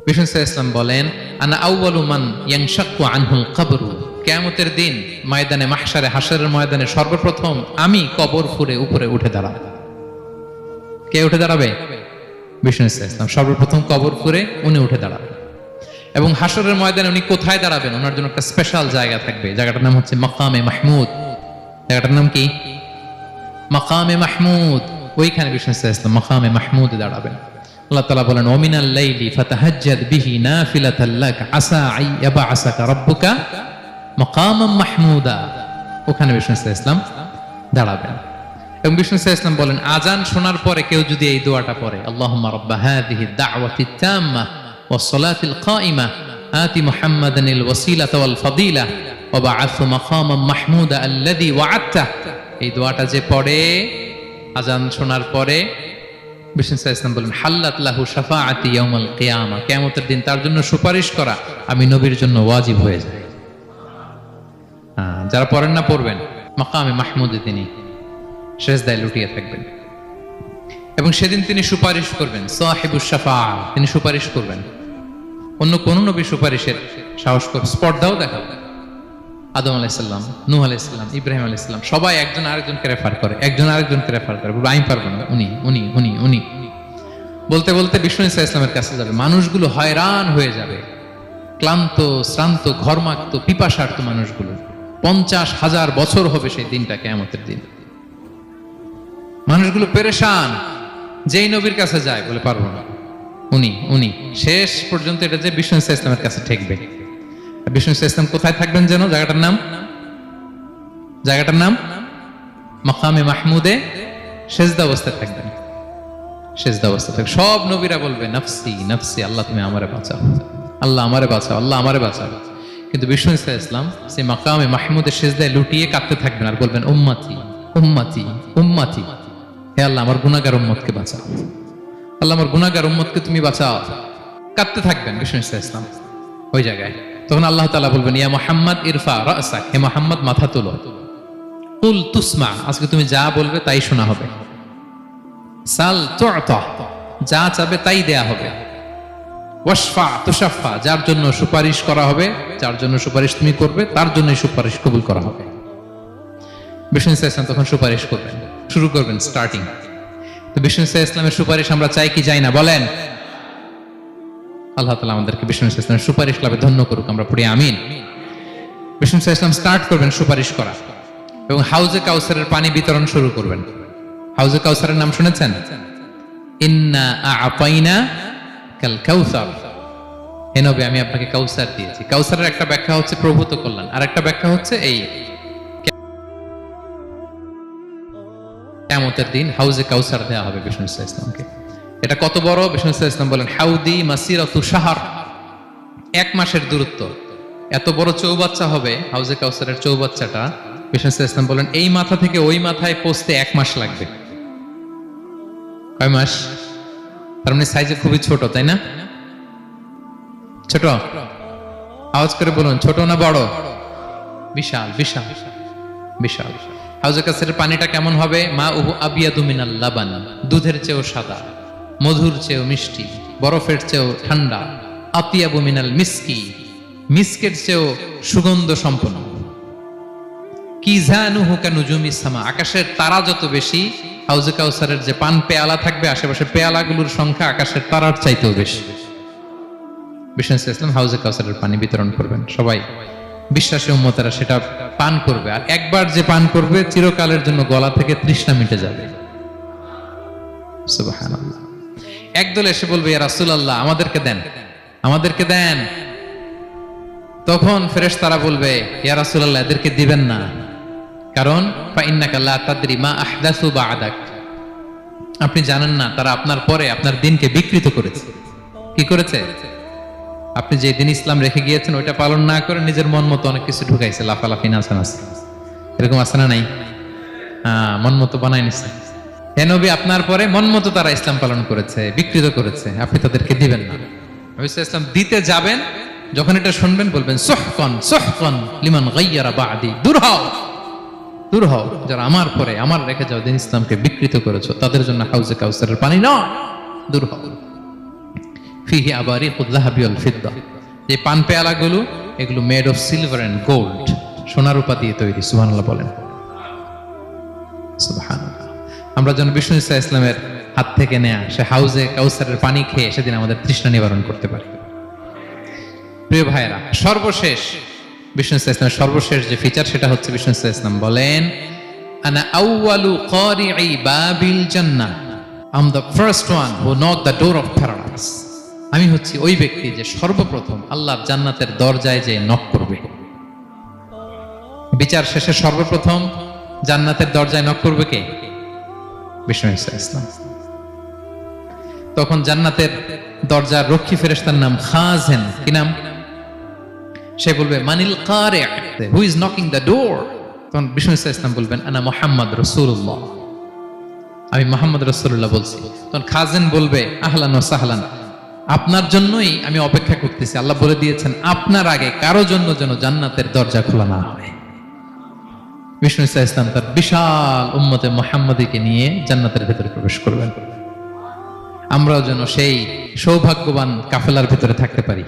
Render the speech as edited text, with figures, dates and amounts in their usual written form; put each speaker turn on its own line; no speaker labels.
বিষ্ণু সাল্লাল্লাহু আলাইহি ওয়াসাল্লাম বলেন, আনা আউয়ালু মান ইয়ানশাক্কু আনহুল কবর। কিয়ামতের দিন ময়দানে মাহশারে, হাশরের ময়দানে সর্বপ্রথম আমি কবর ফুঁড়ে উপরে উঠে দাঁড়াবো। কে উঠে দাঁড়াবে? বিষ্ণু সাল্লাল্লাহু আলাইহি ওয়াসাল্লাম সর্বপ্রথম কবর ফুঁড়ে উনি উঠে দাঁড়াবেন। এবং হাশরের ময়দানে উনি কোথায় দাঁড়াবেন? ওনার জন্য একটা স্পেশাল জায়গা থাকবে। জায়গাটার নাম হচ্ছে মাকামে মাহমুদ। জায়গাটার নাম কি? মাকামে মাহমুদ। ওইখানে বিষ্ণু সাল্লাল্লাহু আলাইহি ওয়াসাল্লাম মাকামে মাহমুদে দাঁড়াবেন। আল্লাহ তাআলা বলেন, ওমিনাল লাইলি ফাতাহাজ্জাদ বিহি নাফিলাতাল লাক আসা আই ইয়াবআসাকা রাব্বুকা মাকামান মাহমুদা। ওখানে বিষ্ণু সাল্লাল্লাহু আলাইহি ওয়াসাল্লাম দাঁড়াবেন। এবং বিষ্ণু সাল্লাল্লাহু আলাইহি ওয়াসাল্লাম বলেন, আজান শোনার পরে কেউ যদি এই দোয়াটা পড়ে, আল্লাহুম্মা রাব্বা হাযিহি দাওয়াতিত তাম্মা ওয়াস সালাতিল কাইমা আতি মুহাম্মাদানিল ওয়াসিলাতা ওয়াল ফাদিলা ওয়া বা'আথহু মাকামান মাহমুদা আল্লাযী ওয়া'আদতা। এই দোয়াটা যে পড়ে আজান শোনার পরে, বিষ্ণু সাল্লাল্লাহু আলাইহি ওয়াসাল্লাম বলেন, হাল্লাত লাহু শাফাআতি ইয়াউমাল কিয়ামা। কিয়ামতের দিন তার জন্য সুপারিশ করা আমি নবীর জন্য ওয়াজিব হয়ে যায়। যারা পড়েন না পড়বেন, মাকামে মাহমুদে তিনি সেজদায় লুটিয়ে থাকবেন এবং সেদিন তিনি সুপারিশ করবেন। সাহিবুশ শাফাআ, তিনি সুপারিশ করবেন। অন্য কোন নবী সুপারিশের সাহস করে স্পর্ধাও দেখাবেন। আদম আলাইহিস সালাম, নূহ আলাইহিস সালাম, ইব্রাহিম আলাইহিস সালাম সবাই একজন আরেকজনকে রেফার করে, একজন আরেকজনকে রেফার করে, বলবে আমি পারবো না, উনি উনি উনি উনি বলতে বলতে বিষ্ণু সাল্লাল্লাহু আলাইহি ওয়াসাল্লামের কাছে যাবে। মানুষগুলো হয়রান হয়ে যাবে, ক্লান্ত, শ্রান্ত, ঘর্মাক্ত, পিপাসার্ত মানুষগুলো। 50,000 বছর হবে সেই দিনটা, কিয়ামতের দিন। মানুষগুলো পেরেশান, যেই নবীর কাছে যায় বলে পারবো না, উনি উনি। শেষ পর্যন্ত এটা যে বিষ্ণু সাল্লাল্লাহু আলাইহি ওয়াসাল্লামের কাছে ঠেকবে। বিষ্ণু সাল্লাল্লাহু আলাইহি ওয়াসাল্লাম কোথায় থাকবেন যেন? জায়গাটার নাম মাকামে মাহমুদে সেজদা অবস্থায় থাকবেন। সেজদা অবস্থায় থাকবেন। সব নবীরা বলবে নাফসি নাফসি, আল্লাহ তুমি আমারে বাঁচাও, আল্লাহ আমারে বাঁচাও, আল্লাহ আমারে বাঁচাও। কিন্তু বিষ্ণু সাল্লাল্লাহু আলাইহি ওয়াসাল্লাম সেই মাকামে মাহমুদের সেজদায় লুটিয়ে কাঁদতে থাকবেন আর বলবেন, উম্মতি উম্মতি উম্মতি, হে আল্লাহ আমার গুনাহগার উম্মতকে বাঁচাও, আল্লাহ আমার গুনাহগার উম্মতকে তুমি বাঁচাও। কাঁদতে থাকবেন বিষ্ণু সাল্লাল্লাহু আলাইহি ওয়াসাল্লাম ওই জায়গায়। তখন আল্লাহ তাআলা বলবেন, ইয়া মুহাম্মদ ইরফা রাসাক, হে মুহাম্মদ মাথা তোলো। কুল তুসমা, আজকে তুমি যা বলবে তাই শোনা হবে। সাল তু'তা, যা চাবে তাই দেয়া হবে। ওয়াশফা তুশাফা, যার জন্য সুপারিশ করা হবে, যার জন্য সুপারিশ তুমি করবে তার জন্যই সুপারিশ কবুল করা হবে। বিষ্ণু সাল্লাল্লাহু আলাইহি ওয়াসাল্লাম তখন সুপারিশ করবেন, শুরু করবেন, স্টার্টিং। তো বিষ্ণু সাল্লাল্লাহু আলাইহি ওয়াসাল্লামের সুপারিশ আমরা চাই কি চাই না বলেন? আল্লাহ তাআলা আমাদেরকে বিষ্ণু সাল্লাল্লাহু আলাইহি ওয়াসাল্লামের সুপারিশ লাভে ধন্য করুক, আমরা পড়ি আমিন। বিষ্ণু সাল্লাল্লাহু আলাইহি ওয়াসাল্লাম স্টার্ট করবেন সুপারিশ করা এবং হাউজে কাউসারের পানি বিতরণ শুরু করবেন। হাউজে কাউসারের নাম শুনেছেন? ইন্না আ'তাইনা কাল কাউসার, হে নবী আমি আপনাকে কাউসার দিয়েছি। কাউসারের একটা ব্যাখ্যা হচ্ছে প্রভূত কল্যাণ, আর একটা ব্যাখ্যা হচ্ছে এই কিয়ামতের দিন হাউজে কাউসার দেওয়া হবে বিষ্ণু সাল্লাল্লাহু আলাইহি ওয়াসাল্লামকে। এটা কত বড়? বিষ্ণু সাল্লাল্লাহু আলাইহি ওয়াসাল্লাম বলেন, হাউদি মাসিরাতু শাহর, 1 মাসের দূরত্ব। এত বড় চৌবাচ্চা হবে হাউজে কাউসারের চৌবাচ্চাটা। বিষ্ণু সাল্লাল্লাহু আলাইহি ওয়াসাল্লাম বলেন, এই মাথা থেকে ওই মাথায় পৌঁছতে 1 মাস লাগবে। কয় মাস? তার মানে সাইজে খুবই ছোট, তাই না? ছোট? আওয়াজ করে বলুন, ছোট না বড়? বিশাল বিশাল বিশাল। হাউজে কাউসারের পানিটা কেমন হবে? মা উহু আবিয়াদু মিনাল লাবান, দুধের চেয়েও সাদা, মধুর চেয়েও মিষ্টি, বরফের চেয়েও ঠান্ডা। আতিয়াবু মিনাল মিসকি, মিসকের চেয়েও সুগন্ধ সম্পন্ন। কিজানুহু কানুজুমিস সামা, আকাশের তারা যত বেশি, হাউজে কাউসারের যে পান পেয়ালা থাকবে আশেপাশে পেয়ালাগুলোর সংখ্যা আকাশের তারার চাইতেও বেশি। বিষ্ণু সাল্লাল্লাহু আলাইহি ওয়াসাল্লাম হাউজে কাউসারের পানি বিতরণ করবেন, সবাই বিশ্বাসী উম্মতেরা সেটা পান করবে। আর একবার যে পান করবে চিরকালের জন্য গলা থেকে তৃষ্ণা মিটে যাবে। সুবহানাল্লাহ। একদল এসে বলবে, ইয়া রাসূলুল্লাহ আমাদেরকে দেন, আমাদেরকে দেন। তখন ফেরেশতারা বলবে, ইয়া রাসূলুল্লাহ এদেরকে দিবেন না, কারণ ফা ইন্নাকা লা তাদরি মা আহদাসু বা'দাক, আপনি জানেন না তারা আপনার পরে আপনার দিনকে বিকৃত করেছে। কি করেছে? আপনি যে দিন ইসলাম রেখে গিয়েছেন ওইটা পালন না করে নিজের মন মতো অনেক কিছু ঢুকাইছে, লাফালাফি নাচানাচি, এরকম আছে না নাই? মন মতো বানাই নিছে। হে নবী আপনার পরে মন মতো তারা ইসলাম পালন করেছে, বিকৃত করেছে, আপনি তাদেরকে দিবেন না। নবী সাল্লাল্লাহু আলাইহি ওয়াসাল্লাম দিতে যাবেন, যখন এটা শুনবেন বলবেন, সুহকান সুহকান লিমান গায়্যারা বা'দি, দূর হও দূর হও, যারা আমার পরে আমার রেখে যাও দিন ইসলামকে বিকৃত করেছো, তাদের জন্য হাউজে কাউসারের পানি নয়, দূর হও। ফিহি আবারিকুল যাহাবি ওয়াল ফিদ্দা, যে পান পেয়ালাগুলো এগুলো made of silver and gold, সোনা রূপা দিয়ে তৈরি। সুবহানাল্লাহ বলেন। সুবহানাল্লাহ। আমরা যেন বিষ্ণু ইসা ইসলামের হাত থেকে নেয়া সে হাউজে কাউসারের পানি খেয়ে সেদিন আমাদের তৃষ্ণা নিবারণ করতে পারি। প্রিয় ভাইয়েরা, সর্বশেষ বিষ্ণু ইসা ইসলামের সর্বশেষ যে ফিচার সেটা হচ্ছে বিষ্ণু ইসা ইসলাম বলেন, আনা আউয়ালু কারিই বাবিল জান্নাহ, I am the first one who knock the door of paradise. আমি হচ্ছি ওই ব্যক্তি যে সর্বপ্রথম আল্লাহর জান্নাতের দরজায় যে নক করবে। বিচার শেষে সর্বপ্রথম জান্নাতের দরজায় নক করবে কে? বিষ্ণু ইসা ইসলাম। তখন জান্নাতের দরজার রক্ষী ফেরেশতার নাম খাজেন। কি নাম? সে বলবে মানিল কারি, who is knocking the door? তখন বিষ্ণু ইসা ইসলাম বলবেন আনা মুহাম্মদ রাসূলুল্লাহ, আমি মুহাম্মদ রাসূলুল্লাহ বলছি। তখন খাজেন বলবে আহলান ওয়া সাহলান, আপনার জন্যই আমি অপেক্ষা করতেছি। আল্লাহ বলে দিয়েছেন আপনার আগে কারো জন্য যেন জান্নাতের দরজা খোলা না হয়। বিষ্ণু ইসা ইসলাম তার বিশাল উম্মতে মুহাম্মাদীকে নিয়ে জান্নাতের ভেতরে প্রবেশ করবেন। আমরাও যেন সেই সৌভাগ্যবান কাফেলার ভেতরে থাকতে পারি।